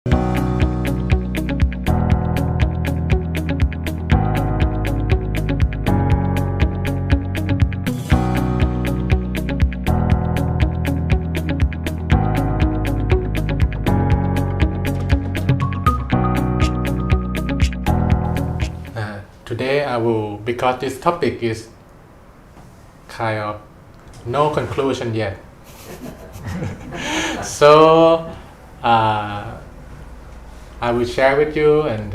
Today I will, because this topic is kind of no conclusion yet. So I will share with you, and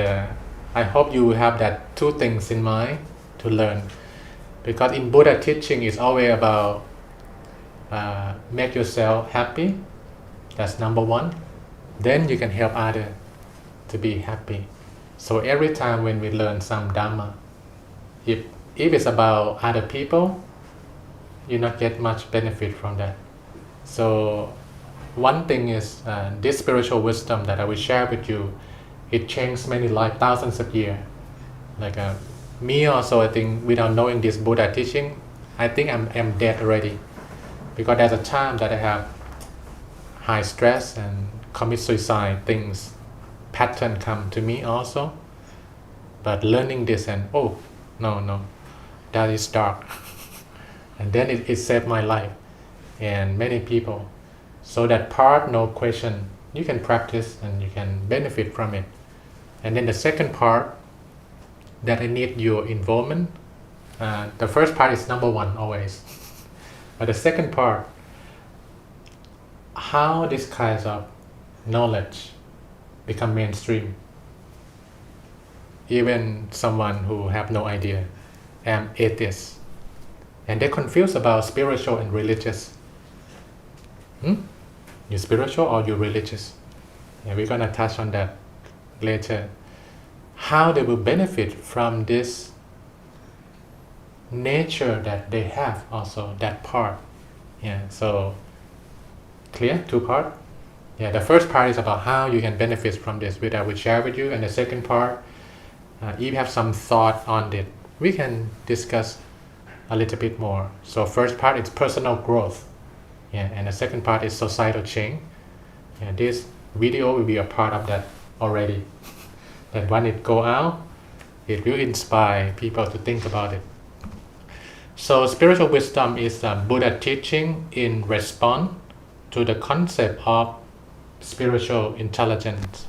I hope you will have that two things in mind to learn. Because in Buddha teaching is always about make yourself happy. That's number one. Then you can help others to be happy. So every time when we learn some Dhamma, if it's about other people, you not get much benefit from that. So one thing is this spiritual wisdom that I will share with you, it changed many lives, thousands of years. Like me also, I think without knowing this Buddha teaching, I think I'm dead already. Because there's a time that I have high stress and commit suicide things, pattern come to me also. But learning this and no, that is dark. And then it saved my life and many people. So that part, no question, you can practice and you can benefit from it. And then the second part that I need your involvement. The first part is number one always. But the second part, how this kind of knowledge become mainstream. Even someone who have no idea, am atheist, and they're confused about spiritual and religious. You spiritual or you religious? Yeah, we're gonna touch on that later. How they will benefit from this nature that they have also, that part. Yeah, so clear? Two part? Yeah, the first part is about how you can benefit from this, which I will share with you, and the second part, if you have some thought on it, we can discuss a little bit more. So first part is personal growth, and the second part is societal change. And this video will be a part of that already. That when it go out, it will inspire people to think about it. So spiritual wisdom is Buddha teaching in response to the concept of spiritual intelligence.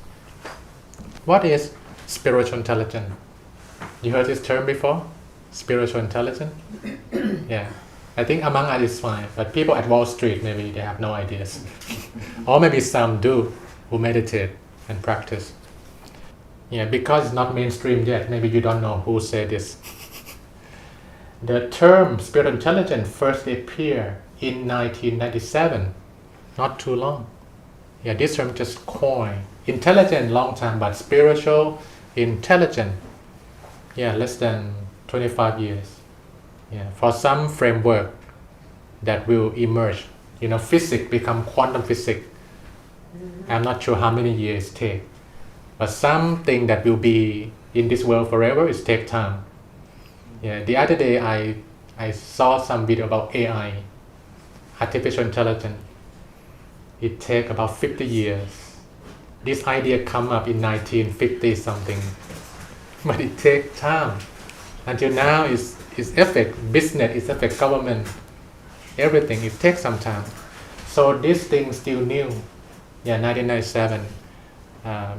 What is spiritual intelligence? You heard this term before? Spiritual intelligence? Yeah. I think among others is fine, but people at Wall Street, maybe they have no ideas. Or maybe some do, who meditate and practice. Yeah, because it's not mainstream yet, maybe you don't know who said this. The term spiritual intelligence first appeared in 1997, not too long. Yeah, this term just coined. Intelligent long time, but spiritual intelligent, less than 25 years. Yeah, for some framework that will emerge. Physics become quantum physics. I'm not sure how many years it take, but something that will be in this world forever, it take time. Yeah, the other day I saw some video about AI, artificial intelligence. It take about 50 years. This idea come up in 1950 something, but it take time. Until now, it's affect business, it's affect government, everything. It takes some time. So this thing still new. 1997.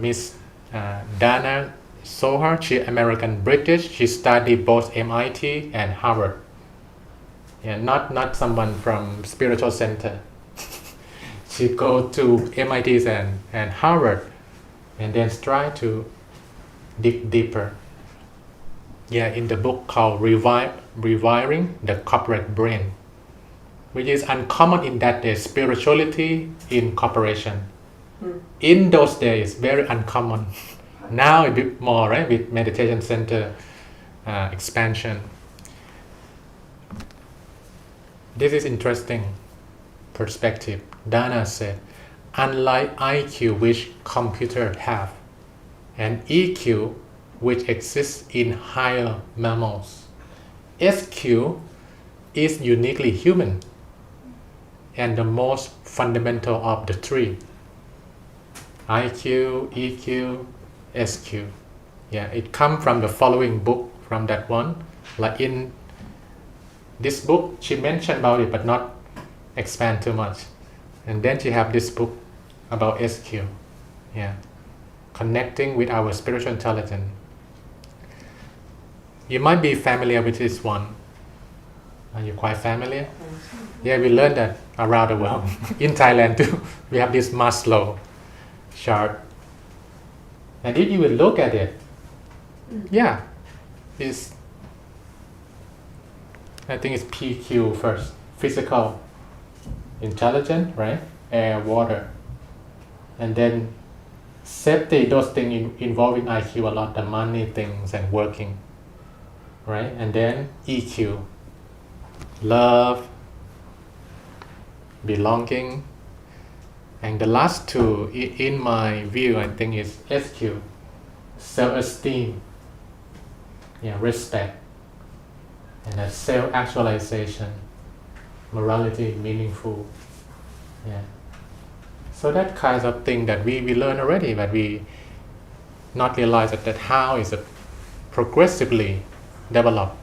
Miss Dana Sohar, she American British. She studied both MIT and Harvard. Not someone from spiritual center. She go to MIT and Harvard, and then try to dig deeper. In the book called Rewiring the Corporate Brain, which is uncommon in that there's spirituality in corporation. In those days, very uncommon. Now a bit more, right, with meditation center expansion. This is interesting perspective. Dana said, unlike IQ which computers have, and EQ which exists in higher mammals, SQ is uniquely human and the most fundamental of the three. IQ, EQ, SQ. Yeah, it come from the following book from that one. Like in this book, she mentioned about it, but not expand too much. And then she have this book about SQ. Yeah, connecting with our spiritual intelligence. You might be familiar with this one. Are you quite familiar? Yeah, we learned that around the world. In Thailand too, we have this Maslow chart. And if you will look at it, yeah, it's, I think it's PQ first. Physical, intelligent, right? Air, water. And then safety, those things involving IQ a lot, the money things and working. Right? And then EQ, love, belonging. And the last two, in my view, I think is SQ, self-esteem, yeah, respect, and a self-actualization, morality, meaningful. Yeah. So that kind of thing that we learn already, but we not realize that how is it progressively developed.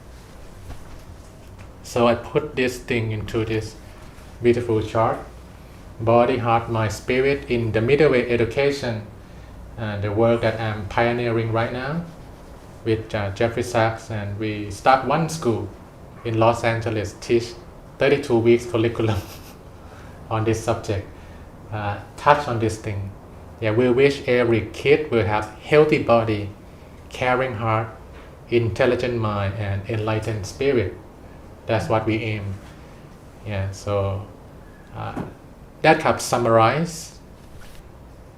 So I put this thing into this beautiful chart. Body, heart, mind, spirit in the middle way education, the work that I'm pioneering right now with Jeffrey Sachs, and we start one school in Los Angeles, teach 32 weeks curriculum on this subject, touch on this thing. Yeah, we wish every kid will have healthy body, caring heart, intelligent mind, and enlightened spirit. That's what we aim. Yeah, so that helps summarize.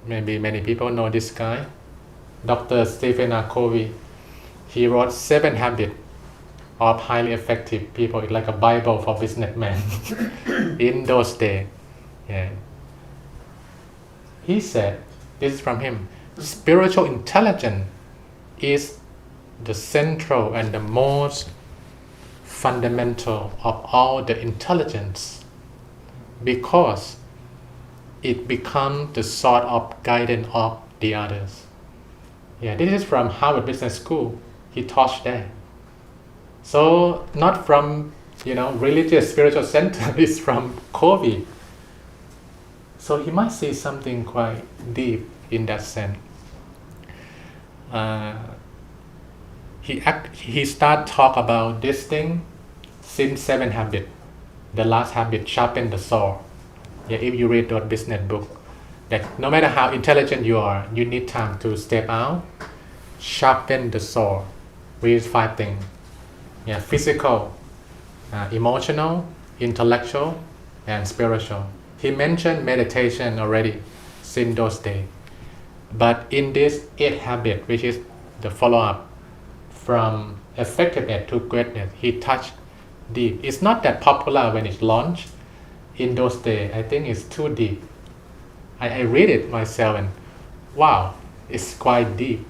Maybe many people know this guy, Dr. Stephen R. Covey. He wrote 7 Habits of Highly Effective People. It's like a Bible for businessmen in those days. Yeah. He said, this is from him, spiritual intelligence is the central and the most fundamental of all the intelligence, because it becomes the sort of guidance of the others. Yeah, this is from Harvard Business School. He taught there. So not from religious spiritual center. It's from Covey. So he might see something quite deep in that sense. He start talk about this thing since 7 habits. The last habit, sharpen the saw. Yeah, if you read that business book, that no matter how intelligent you are, you need time to step out, sharpen the saw. Read 5 things. Yeah, physical, emotional, intellectual, and spiritual. He mentioned meditation already since those days. But in this 8 habit, which is the follow-up from effectiveness to greatness, he touched deep. It's not that popular when it's launched in those days. I think it's too deep. I read it myself and wow, it's quite deep.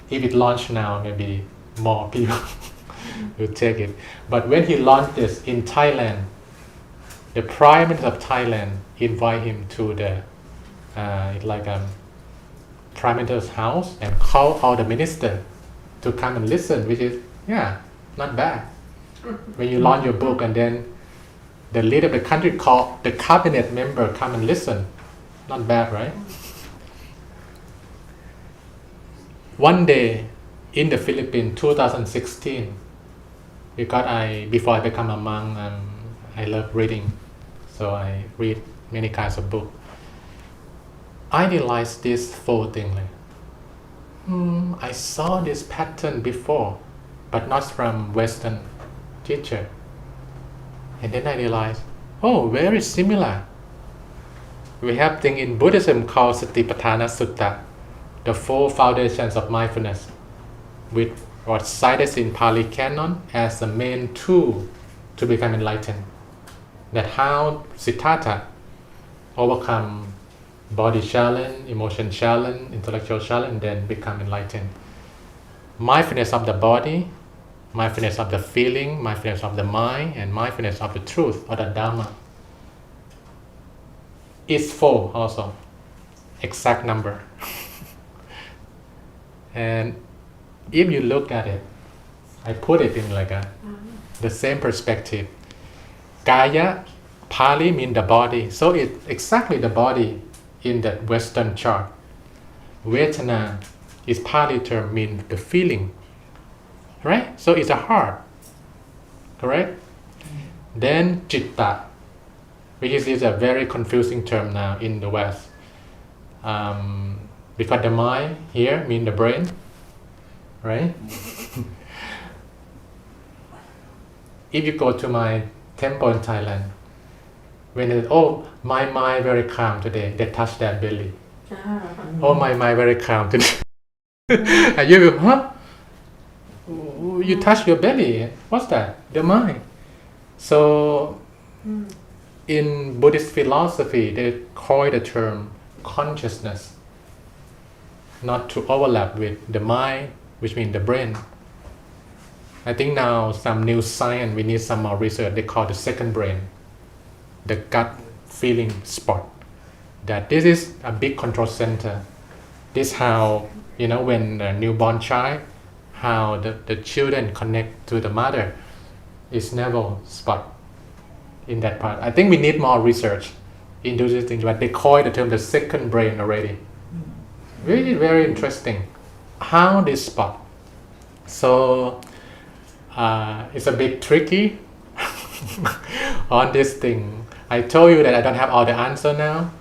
If it launched now, maybe more people will take it. But when he launched this in Thailand, the Prime Minister of Thailand invite him to the Prime Minister's house and call all the ministers to come and listen, which is not bad. When you launch your book and then the leader of the country call the cabinet member come and listen, not bad, right? One day in the Philippines, 2016, because before I become a monk, I love reading, so I read many kinds of books. I realized this 4 things. I saw this pattern before, but not from Western teacher. And then I realized, very similar. We have thing in Buddhism called Satipatthana Sutta, the 4 foundations of mindfulness, with what's cited in Pali Canon as the main tool to become enlightened. That how Siddhartha overcome body challenge, emotion challenge, intellectual challenge, and then become enlightened. Mindfulness of the body, mindfulness of the feeling, mindfulness of the mind, and mindfulness of the truth or the Dhamma. It's 4 also. exact number. And if you look at it, I put it in like the same perspective. Kaya, Pali mean the body, so it's exactly the body in that Western chart. Vedana is Pali term, mean the feeling, right? So it's a heart, correct? Then Chitta, which is a very confusing term now in the West, because the mind here mean the brain, right? If you go to my temple in Thailand, when they, oh, my mind very calm today, they touch their belly. Oh, my mind very calm today. And you go, huh? You touch your belly. What's that? The mind. So, in Buddhist philosophy, they call the term consciousness, not to overlap with the mind, which means the brain. I think now some new science, we need some more research, they call the second brain, the gut feeling spot. That this is a big control center. This how, when a newborn child, how the children connect to the mother is navel spot in that part. I think we need more research into these things, but they call the term the second brain already. Really very interesting. How this spot. So it's a bit tricky on this thing. I told you that I don't have all the answer now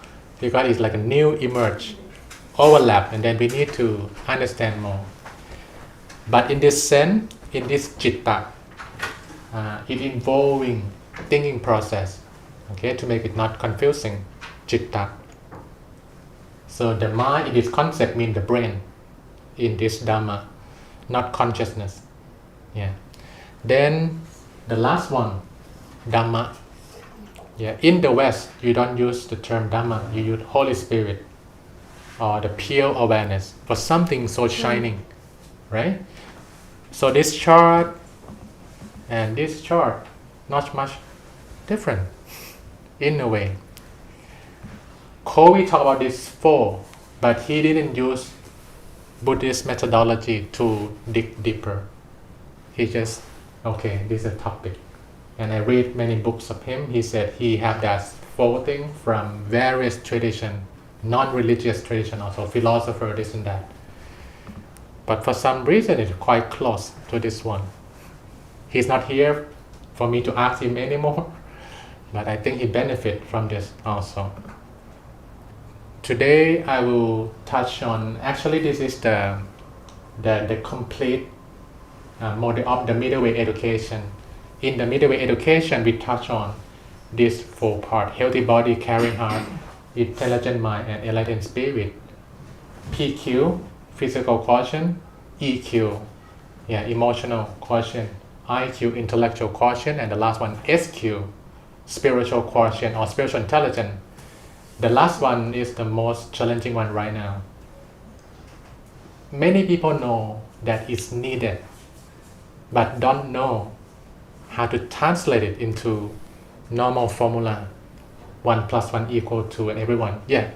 because it's like a new emerge, overlap, and then we need to understand more. But in this sense, in this Chitta, it involving thinking process, okay, to make it not confusing, Chitta. So the mind in this concept means the brain in this Dhamma, not consciousness. Yeah. Then the last one, Dhamma. Yeah. In the West, you don't use the term Dhamma. You use Holy Spirit or the pure awareness for something so shining, right? So this chart and this chart, not much different in a way. Covey talked about these four, but he didn't use Buddhist methodology to dig deeper. He just, okay, this is a topic. And I read many books of him. He said he had that four thing from various tradition, non-religious tradition, also philosopher, this and that. But for some reason, it's quite close to this one. He's not here for me to ask him anymore, but I think he benefit from this also. Today I will touch on, actually this is the complete model of the middle way education. In the middle way education, we touch on this four part: healthy body, caring heart, intelligent mind, and enlightened spirit. PQ, physical quotient; EQ, emotional quotient; IQ, intellectual quotient; and the last one, SQ, spiritual quotient or spiritual intelligence. The last one is the most challenging one right now. Many people know that it's needed, but don't know how to translate it into normal formula. 1 + 1 = 2 and everyone. Yeah,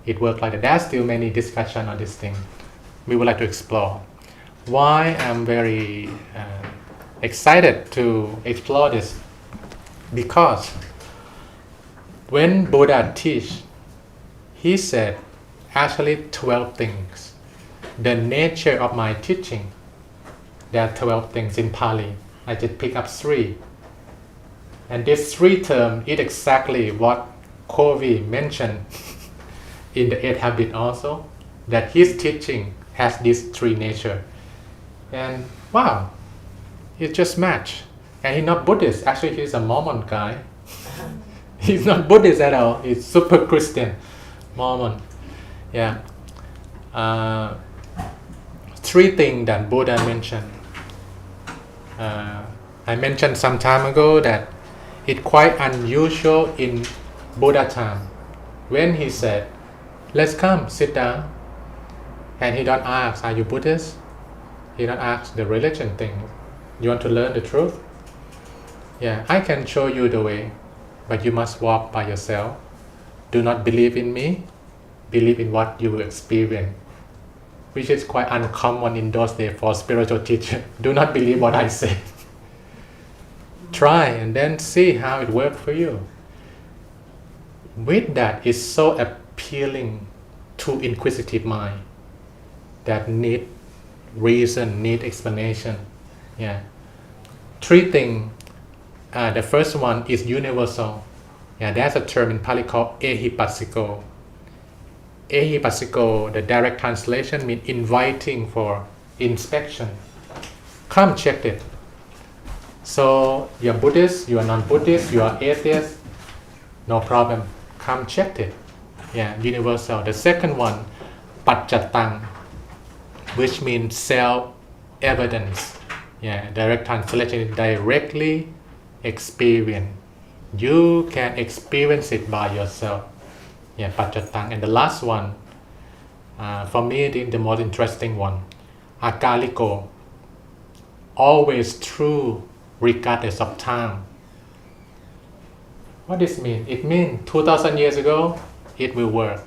it works like that. There's still many discussion on this thing. We would like to explore. Why I'm very excited to explore this? Because when Buddha teach, he said actually 12 things. The nature of my teaching, there are 12 things in Pali. I just pick up 3. And this 3 term is exactly what Covey mentioned in the 8 Habits also, that his teaching has these 3 nature. And wow, it just match. And he's not Buddhist, actually he's a Mormon guy. He's not Buddhist at all. He's super Christian, Mormon. Yeah. 3 things that Buddha mentioned. I mentioned some time ago that it's quite unusual in Buddha time when he said, "Let's come, sit down," and he don't ask, "Are you Buddhist?" He don't ask the religion thing. You want to learn the truth? Yeah, I can show you the way, but you must walk by yourself. Do not believe in me. believe in what you experience, which is quite uncommon in those days for spiritual teacher. Do not believe what I say. Try and then see how it works for you. With that, it's so appealing to inquisitive mind that need reason, need explanation. Yeah. Three things. The first one is universal. Yeah, there's a term in Pali called ehipassiko. Ehipassiko, the direct translation means inviting for inspection. Come check it. So you're Buddhist, you are non-Buddhist, you are atheist, no problem. Come check it. Yeah, universal. The second one, paccatang, which means self-evidence. Yeah, direct translation is directly experience. You can experience it by yourself. Yeah, paccatang. And the last one, for me, the most interesting one, akaliko, always true regardless of time. What does this mean? It means 2000 years ago, it will work.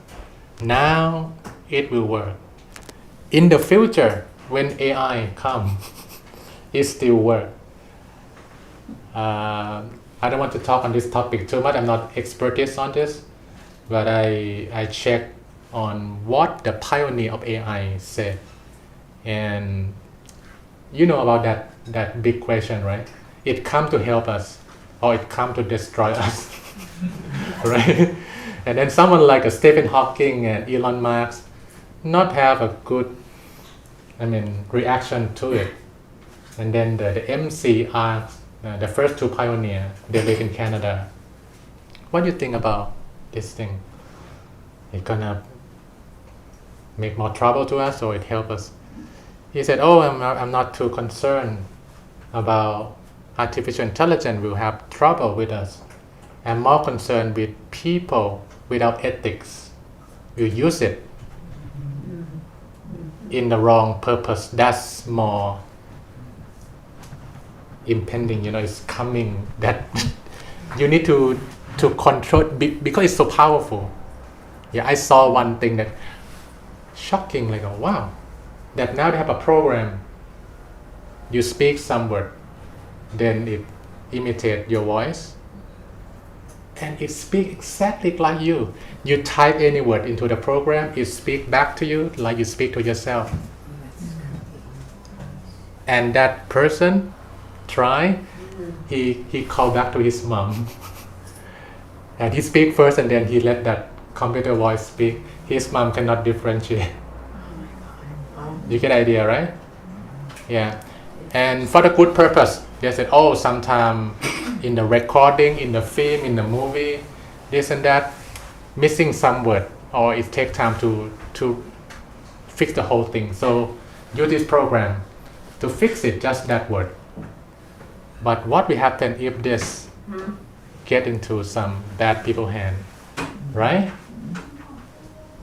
Now, it will work. In the future, when AI comes, it still work. I don't want to talk on this topic too much. I'm not expertise on this, but I check on what the pioneer of AI said, and you know about that big question, right? It come to help us, or it come to destroy us, right? And then someone like a Stephen Hawking and Elon Musk not have a good, reaction to it. And then the MC asks the first two pioneers, they live in Canada. What do you think about this thing? It gonna make more trouble to us, or it help us? He said, I'm not too concerned about artificial intelligence will have trouble with us. I'm more concerned with people without ethics will use it in the wrong purpose. That's more impending, it's coming, that you need to control, because it's so powerful. Yeah, I saw one thing that shocking, like, oh, wow, that now they have a program, you speak some word, then it imitates your voice, and it speaks exactly like you. You type any word into the program, it speaks back to you like you speak to yourself. And that person he called back to his mom. And he speak first, and then he let that computer voice speak. His mom cannot differentiate. You get the idea, right? Yeah. And for the good purpose, they said, sometime in the recording, in the film, in the movie, this and that, missing some word, or it takes time to fix the whole thing. So use this program to fix it, just that word. But what will happen if this get into some bad people's hand, right?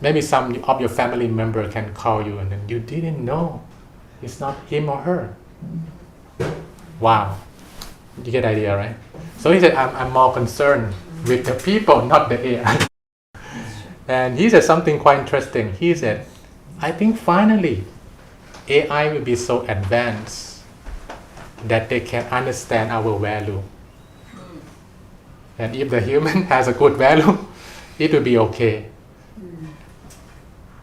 Maybe some of your family member can call you, and then you didn't know it's not him or her. Wow, you get the idea, right? So he said, I'm more concerned with the people, not the AI. And he said something quite interesting. He said, I think finally AI will be so advanced that they can understand our value. And if the human has a good value, it will be okay.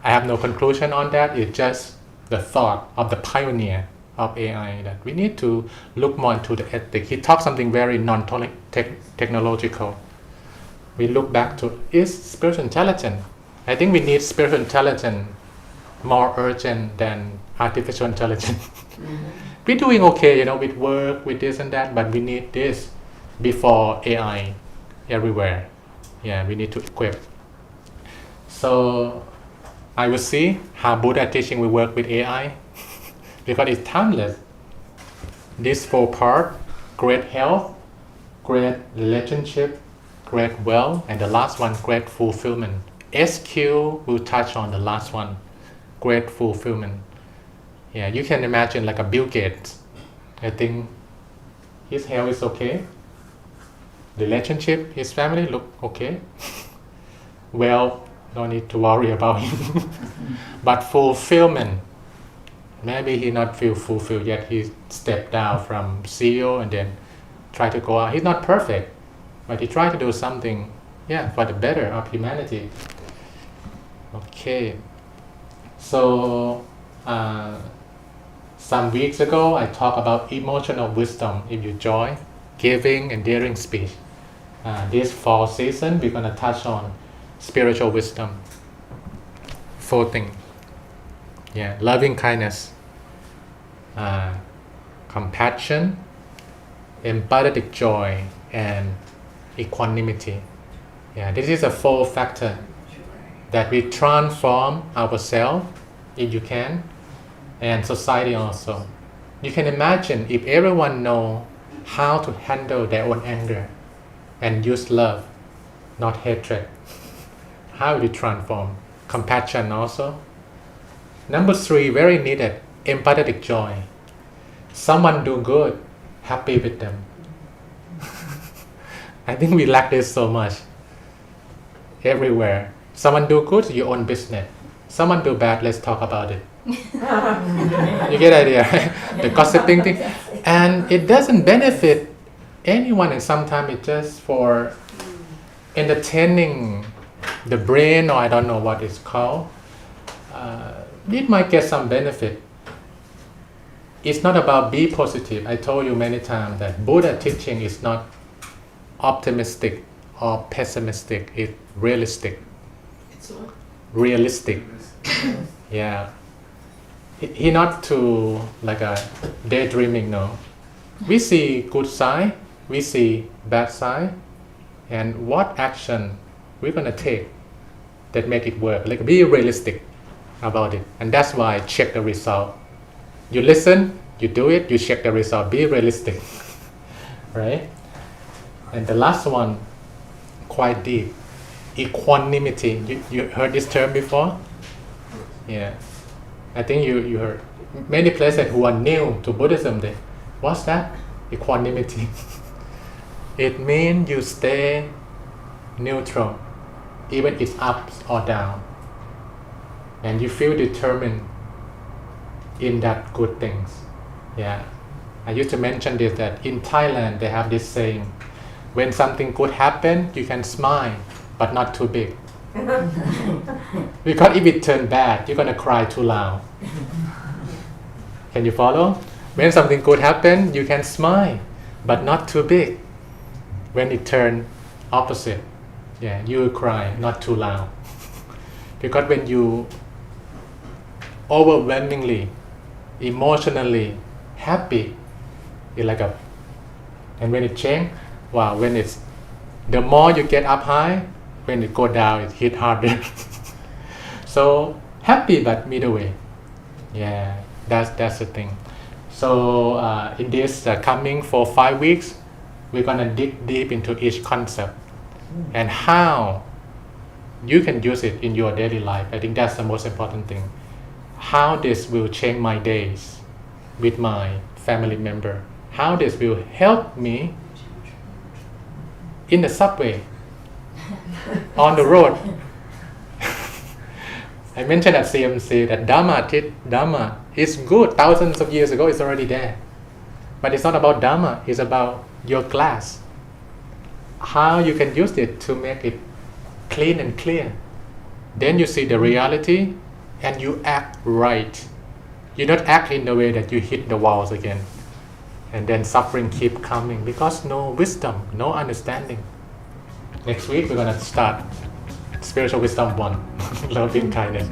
I have no conclusion on that. It's just the thought of the pioneer of AI that we need to look more into the ethics. He talked something very non-technological. We look back to, is spiritual intelligence? I think we need spiritual intelligence more urgent than artificial intelligence. We're doing okay, with work, with this and that, but we need this before AI everywhere. Yeah, we need to equip. So I will see how Buddha teaching will work with AI because it's timeless. This 4 part, great health, great relationship, great wealth, and the last one, great fulfillment. SQ will touch on the last one, great fulfillment. Yeah, you can imagine like a Bill Gates. I think his health is okay. Relationship, his family look okay. Well, No need to worry about him. But fulfillment, maybe he not feel fulfilled yet. He stepped down from CEO and then try to go out. He's not perfect, but he tried to do something, for the better of humanity. Okay. So some weeks ago, I talked about emotional wisdom. If you join, giving and daring speech. This fall season, we're gonna touch on spiritual wisdom. 4 things. Loving kindness, compassion, empathetic joy, and equanimity. This is a 4 factor that we transform ourselves, if you can, and society also. You can imagine if everyone know how to handle their own anger and use love, not hatred. How will you transform? Compassion also. Number 3, very needed, empathetic joy. Someone do good, happy with them. I think we lack this so much. Everywhere. Someone do good, you own business. Someone do bad, let's talk about it. You get the idea, right? The gossiping thing. And it doesn't benefit anyone, and sometimes it's just for entertaining the brain, or I don't know what it's called. It might get some benefit. It's not about be positive. I told you many times that Buddha teaching is not optimistic or pessimistic. It's realistic. It's what? Realistic. He not to like a daydreaming, no. We see good side, we see bad side, and what action we're gonna take that make it work. Like be realistic about it, and that's why check the result. You listen, you do it, you check the result. Be realistic, right? And the last one, quite deep, equanimity. You heard this term before? I think you heard. Many places who are new to Buddhism, what's that? Equanimity. It means you stay neutral, even it's up or down, and you feel determined in that good things. I used to mention this, that in Thailand they have this saying, when something good happen, you can smile, but not too big. Because if it turn bad, you're gonna cry too loud. Can you follow? When something good happen, you can smile, but not too big. When it turn opposite, you will cry, not too loud. Because when you overwhelmingly, emotionally happy, it's like a, and when it change, when it's, the more you get up high, when it go down, it hit harder. So happy but middle way. That's the thing. So in this coming 4-5 weeks, we're gonna dig deep into each concept and how you can use it in your daily life. I think that's the most important thing. How this will change my days with my family member. How this will help me in the subway, on the road. I mentioned at CMC that Dhamma is good. Thousands of years ago, it's already there. But it's not about Dhamma, it's about your glass. How you can use it to make it clean and clear. Then you see the reality and you act right. You don't act in the way that you hit the walls again. And then suffering keep coming because no wisdom, no understanding. Next week we're gonna start Spiritual Wisdom 1, Loving Kindness.